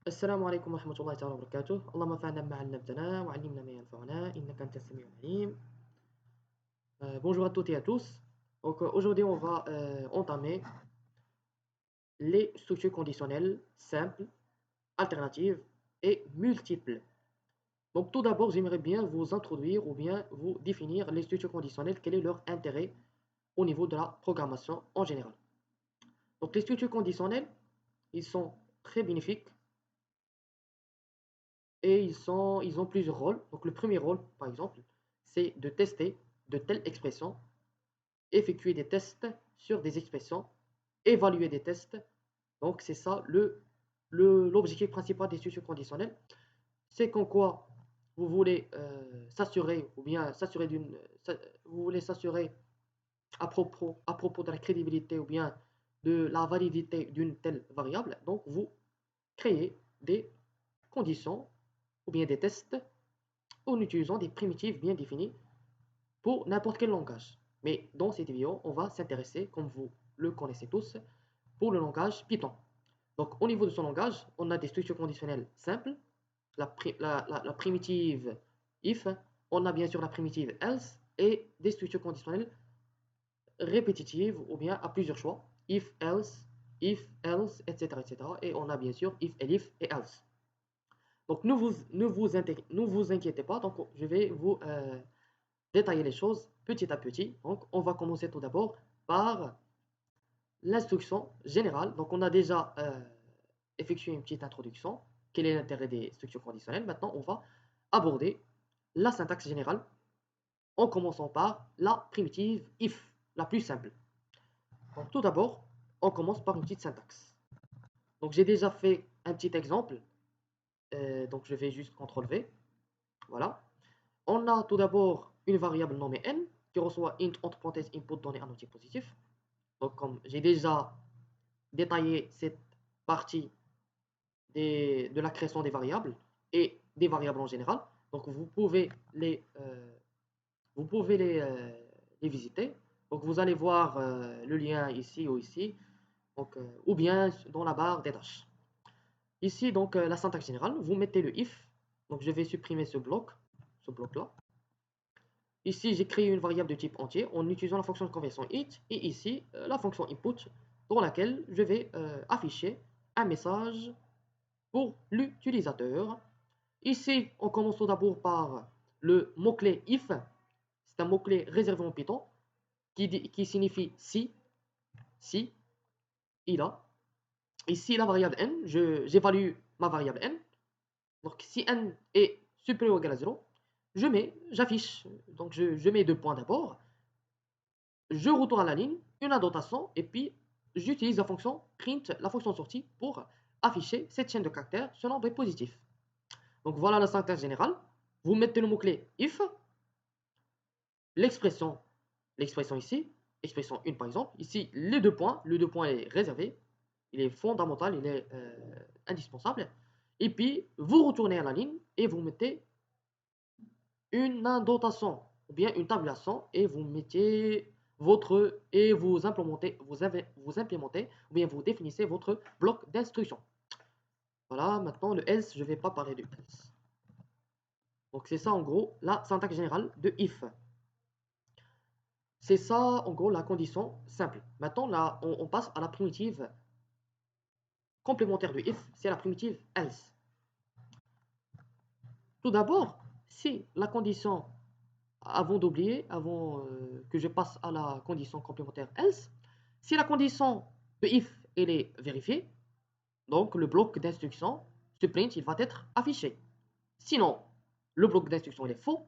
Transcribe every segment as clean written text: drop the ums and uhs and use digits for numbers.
السلام عليكم ورحمة الله تعالى وبركاته. اللهم انفعنا بما علمتنا وعلمنا ما ينفعنا إنك أنت السميع العليم. Bonjour à toutes et à tous. Aujourd'hui on va entamer les structures conditionnelles simples, alternatives et multiples. Donc tout d'abord j'aimerais bien vous introduire ou bien vous définir les structures conditionnelles, quel est leur intérêt au niveau de la programmation en général. Donc les structures conditionnelles, ils sont très bénéfiques et ils ont plusieurs rôles. Donc le premier rôle, par exemple, c'est de tester de telles expressions, effectuer des tests sur des expressions, évaluer des tests. Donc c'est ça l'objectif principal des structures conditionnelles. C'est qu'en quoi vous voulez s'assurer ou bien s'assurer vous voulez s'assurer à propos de la crédibilité ou bien de la validité d'une telle variable. Donc vous créez des conditions ou bien des tests en utilisant des primitives bien définies pour n'importe quel langage. Mais dans cette vidéo, on va s'intéresser, comme vous le connaissez tous, pour le langage Python. Donc au niveau de ce langage, on a des structures conditionnelles simples, la primitive if, on a bien sûr la primitive else et des structures conditionnelles répétitives ou bien à plusieurs choix, if, else, etc., etc. Et on a bien sûr if, elif et else. Donc ne vous inquiétez pas, donc je vais vous détailler les choses petit à petit. Donc, on va commencer tout d'abord par l'instruction générale. Donc, on a déjà effectué une petite introduction. Quel est l'intérêt des structures conditionnelles? Maintenant, on va aborder la syntaxe générale en commençant par la primitive if, la plus simple. Donc, tout d'abord, on commence par une petite syntaxe. Donc, j'ai déjà fait un petit exemple. Donc, je vais juste CTRL-V. Voilà. On a tout d'abord une variable nommée n qui reçoit int entre parenthèses input donné un entier positif. Donc, comme j'ai déjà détaillé cette partie de la création des variables et des variables en général, donc vous pouvez les visiter. Donc, vous allez voir le lien ici ou ici, donc, ou bien dans la barre des tâches. Ici, donc, la syntaxe générale, vous mettez le if. Donc, je vais supprimer ce bloc-là. Ici, j'ai créé une variable de type entier en utilisant la fonction de conversion int et ici la fonction input dans laquelle je vais afficher un message pour l'utilisateur. Ici, on commence tout d'abord par le mot-clé if. C'est un mot-clé réservé en Python qui signifie si, il a. Ici, la variable n, j'évalue ma variable n. Donc, si n est supérieur ou égal à 0, j'affiche, donc je mets deux points d'abord. Je retourne à la ligne, une annotation, et puis j'utilise la fonction print, la fonction sortie, pour afficher cette chaîne de caractères. Ce nombre est positif. Donc voilà la syntaxe générale. Vous mettez le mot-clé if, l'expression ici, expression 1 par exemple. Ici, le deux points est réservé, il est fondamental, il est indispensable. Et puis, vous retournez à la ligne et vous mettez une indentation ou bien une tabulation et vous mettez vous implémentez, ou bien vous définissez votre bloc d'instruction. Voilà, maintenant le else, je ne vais pas parler de else. Donc c'est ça en gros la syntaxe générale de if. C'est ça en gros la condition simple. Maintenant là, on passe à la primitive complémentaire de if, c'est la primitive else. Tout d'abord, si la condition avant que je passe à la condition complémentaire else, si la condition de if elle est vérifiée, donc le bloc d'instruction, ce print, il va être affiché. Sinon, le bloc d'instruction il est faux,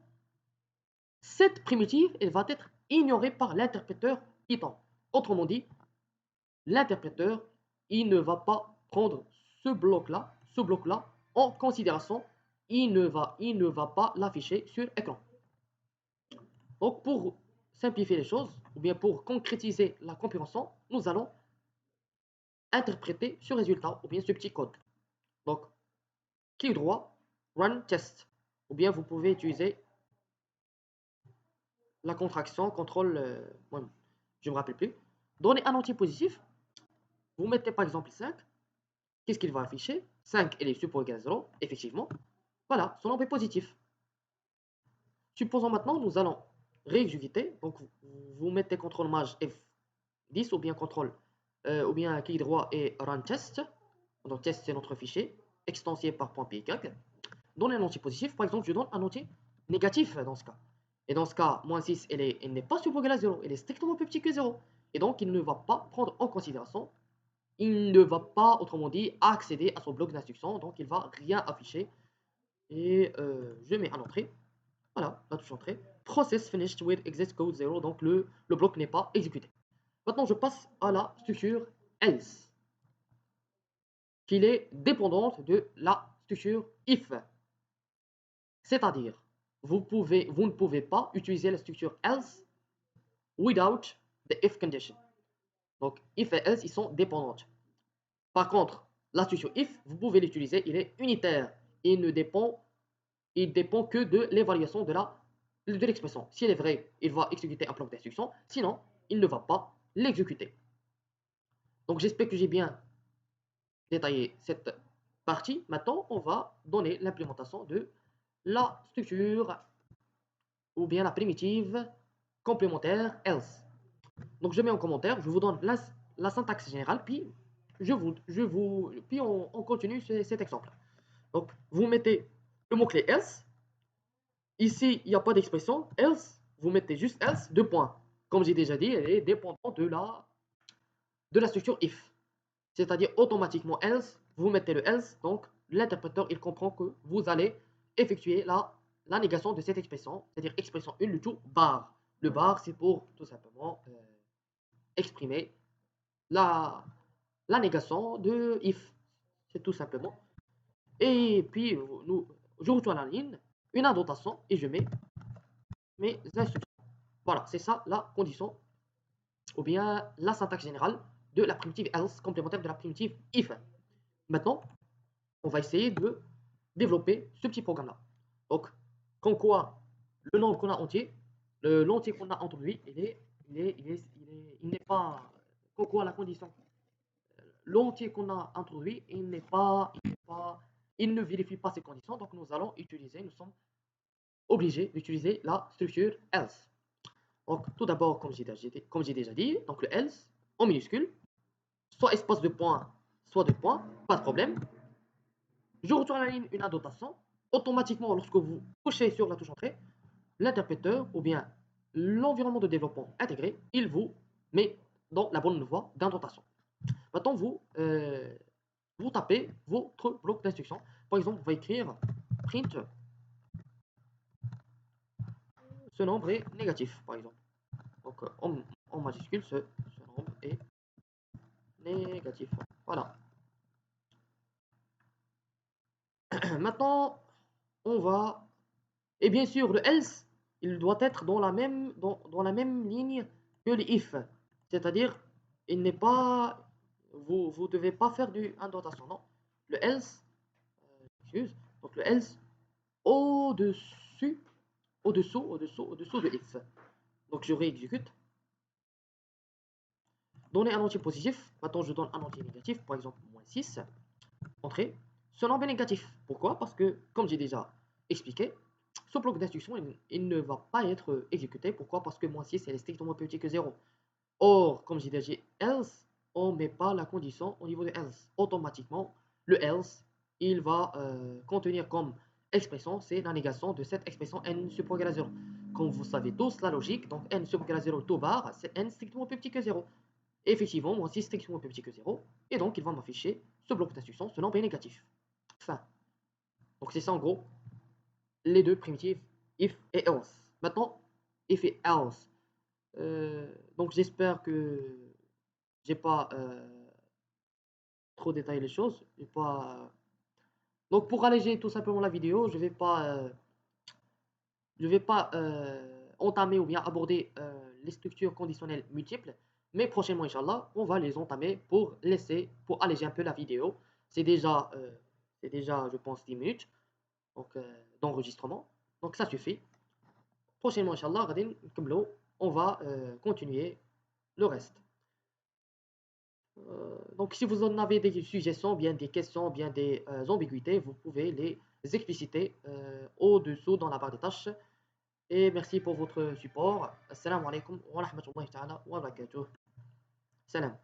cette primitive elle va être ignorée par l'interpréteur Python. Autrement dit, l'interpréteur il ne va pas prendre ce bloc-là en considération, il ne va pas l'afficher sur écran. Donc, pour simplifier les choses, ou bien pour concrétiser la compréhension, nous allons interpréter ce résultat, ou bien ce petit code. Donc, clic droit, run test. Ou bien vous pouvez utiliser la contraction, contrôle, je ne me rappelle plus. Donnez un entier positif, vous mettez par exemple 5, qu'est-ce qu'il va afficher? 5 et les support égal à 0, effectivement. Voilà, son nombre est positif. Supposons maintenant, nous allons réexécuter. Donc, vous mettez CTRL maj F10 ou bien CTRL ou bien clic droit et run test. Donc, test, c'est notre fichier, extensible par .py. Donner un entier positif. Par exemple, je donne un entier négatif dans ce cas. Et dans ce cas, moins 6, il n'est pas supposé à 0. Il est strictement plus petit que 0. Et donc, il ne va pas prendre en considération. Il ne va pas, autrement dit, accéder à son bloc d'instruction. Donc, il ne va rien afficher. Et je mets un entrée. Voilà, la touche entrée. Process finished with exit code 0. Donc, le bloc n'est pas exécuté. Maintenant, je passe à la structure else, qui est dépendante de la structure if. C'est-à-dire, vous ne pouvez pas utiliser la structure else without the if condition. Donc, if et else, ils sont dépendantes. Par contre, la structure if, vous pouvez l'utiliser, il est unitaire. Il dépend que de l'évaluation de l'expression. Si elle est vraie, il va exécuter un bloc d'instruction. Sinon, il ne va pas l'exécuter. Donc, j'espère que j'ai bien détaillé cette partie. Maintenant, on va donner l'implémentation de la structure ou bien la primitive complémentaire else. Donc je mets en commentaire, je vous donne la syntaxe générale, puis puis on continue cet exemple. Donc vous mettez le mot-clé else. Ici, il n'y a pas d'expression else, vous mettez juste else, deux points. Comme j'ai déjà dit, elle est dépendante de la structure if. C'est-à-dire automatiquement else, vous mettez le else, donc l'interpréteur il comprend que vous allez effectuer la négation de cette expression, c'est-à-dire expression 1, le tout bar. Le bar, c'est pour tout simplement exprimer la négation de if. C'est tout simplement. Et puis, je retourne à la ligne, une indentation, et je mets mes instructions. Voilà, c'est ça la condition, ou bien la syntaxe générale de la primitive else complémentaire de la primitive if. Maintenant, on va essayer de développer ce petit programme-là. Donc, comme quoi, le nombre qu'on a entier, l'entier qu'on a introduit, il n'est pas, comme quoi la condition, l'entier qu'on a introduit, il ne vérifie pas ces conditions, donc nous sommes obligés d'utiliser la structure else. Donc, tout d'abord, comme j'ai déjà dit, donc le else en minuscule, soit espace de point, soit de point, pas de problème. Je retourne à la ligne une indentation. Automatiquement, lorsque vous touchez sur la touche entrée, l'interpréteur ou bien l'environnement de développement intégré, il vous met dans la bonne voie d'indentation. Maintenant, vous tapez votre bloc d'instruction. Par exemple, on va écrire print ce nombre est négatif, par exemple. Donc, en majuscule, ce nombre est négatif. Voilà. Maintenant, on va... Et bien sûr, le else, il doit être dans la même ligne que le if. C'est-à-dire, il n'est pas... Vous ne devez pas faire du indentation, non. Le else, excuse, donc le else au-dessus de if. Donc je réexécute. Donner un entier positif. Maintenant, je donne un entier négatif, par exemple, moins 6. Entrée. Ce nombre est négatif. Pourquoi? Parce que, comme j'ai déjà expliqué, ce bloc d'instruction, il ne va pas être exécuté. Pourquoi? Parce que moins 6, elle est strictement plus petit que 0. Or, comme j'ai déjà dit, else, on ne met pas la condition au niveau de else. Automatiquement, le else, il va contenir comme expression, c'est la négation de cette expression n supposée égale à 0. Comme vous savez tous la logique, donc n supposée égale à 0 tout bar, c'est n strictement plus petit que 0. Et effectivement, moi aussi strictement plus petit que 0. Et donc, il va m'afficher ce bloc d'instruction, ce nombre est négatif. Fin. Donc, c'est ça en gros, les deux primitives, if et else. Maintenant, if et else. Donc, j'espère que j'ai pas trop détaillé les choses. Donc, pour alléger tout simplement la vidéo, je vais pas entamer ou bien aborder les structures conditionnelles multiples, mais prochainement, Inch'Allah, on va les entamer pour alléger un peu la vidéo. C'est déjà, je pense, 10 minutes donc, d'enregistrement. Donc, ça suffit. Prochainement, Inch'Allah, on va continuer le reste. Donc, si vous en avez des suggestions, bien des questions, bien des ambiguïtés, vous pouvez les expliciter au-dessous dans la barre des tâches. Et merci pour votre support. Assalamu alaikum wa rahmatullahi ta'ala wa barakatuh. Salam.